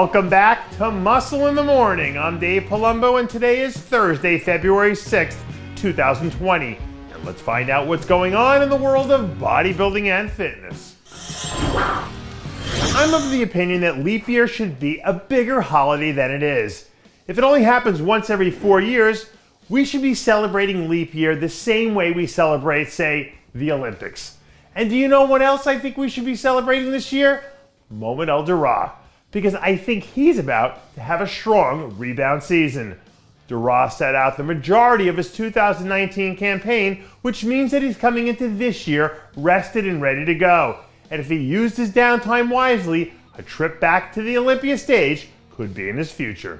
Welcome back to Muscle in the Morning. I'm Dave Palumbo, and today is Thursday, February 6th, 2020. And let's find out what's going on in the world of bodybuilding and fitness. I'm of the opinion that leap year should be a bigger holiday than it is. If it only happens once every 4 years, we should be celebrating leap year the same way we celebrate, say, the Olympics. And do you know what else I think we should be celebrating this year? Mahmoud Al Durrah. Because I think he's about to have a strong rebound season. Durrah set out the majority of his 2019 campaign, which means that he's coming into this year rested and ready to go. And if he used his downtime wisely, a trip back to the Olympia stage could be in his future.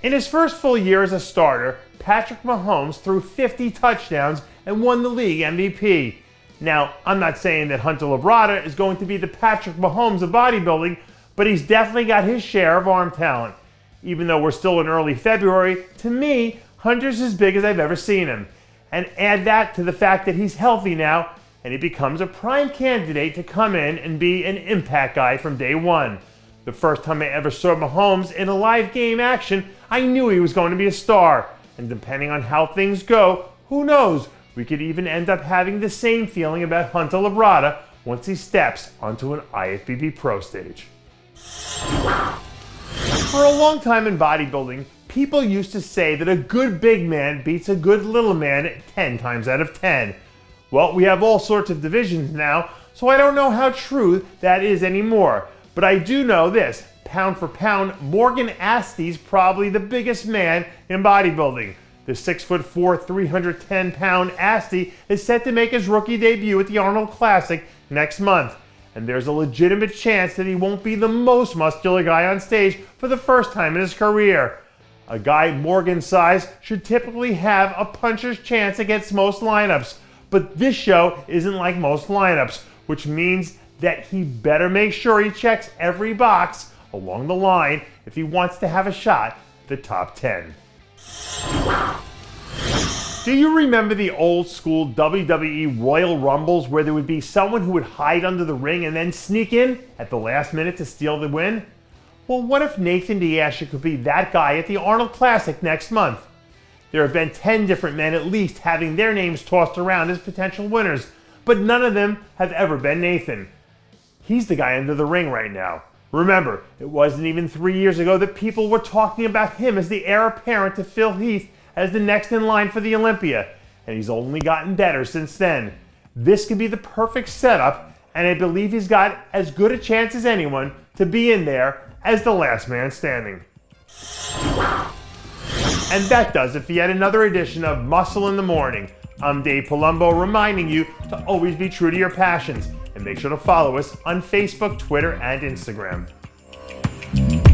In his first full year as a starter, Patrick Mahomes threw 50 touchdowns and won the league MVP. Now, I'm not saying that Hunter Labrada is going to be the Patrick Mahomes of bodybuilding, but he's definitely got his share of arm talent. Even though we're still in early February, to me, Hunter's as big as I've ever seen him. And add that to the fact that he's healthy now, and he becomes a prime candidate to come in and be an impact guy from day one. The first time I ever saw Mahomes in a live game action, I knew he was going to be a star. And depending on how things go, who knows? We could even end up having the same feeling about Hunter Labrada once he steps onto an IFBB Pro stage. For a long time in bodybuilding, people used to say that a good big man beats a good little man 10 times out of 10. Well, we have all sorts of divisions now, so I don't know how true that is anymore. But I do know this, pound for pound, Morgan Aste's probably the biggest man in bodybuilding. The 6'4", 310-pound Aste is set to make his rookie debut at the Arnold Classic next month. And there's a legitimate chance that he won't be the most muscular guy on stage for the first time in his career. A guy Morgan's size should typically have a puncher's chance against most lineups. But this show isn't like most lineups, which means that he better make sure he checks every box along the line if he wants to have a shot at the top 10. Do you remember the old school WWE Royal Rumbles where there would be someone who would hide under the ring and then sneak in at the last minute to steal the win? Well, what if Nathan Asha could be that guy at the Arnold Classic next month? There have been 10 different men at least having their names tossed around as potential winners, but none of them have ever been Nathan. He's the guy under the ring right now. Remember, it wasn't even 3 years ago that people were talking about him as the heir apparent to Phil Heath as the next in line for the Olympia, and he's only gotten better since then. This could be the perfect setup, and I believe he's got as good a chance as anyone to be in there as the last man standing. And that does it for yet another edition of Muscle in the Morning. I'm Dave Palumbo, reminding you to always be true to your passions, and make sure to follow us on Facebook, Twitter, and Instagram.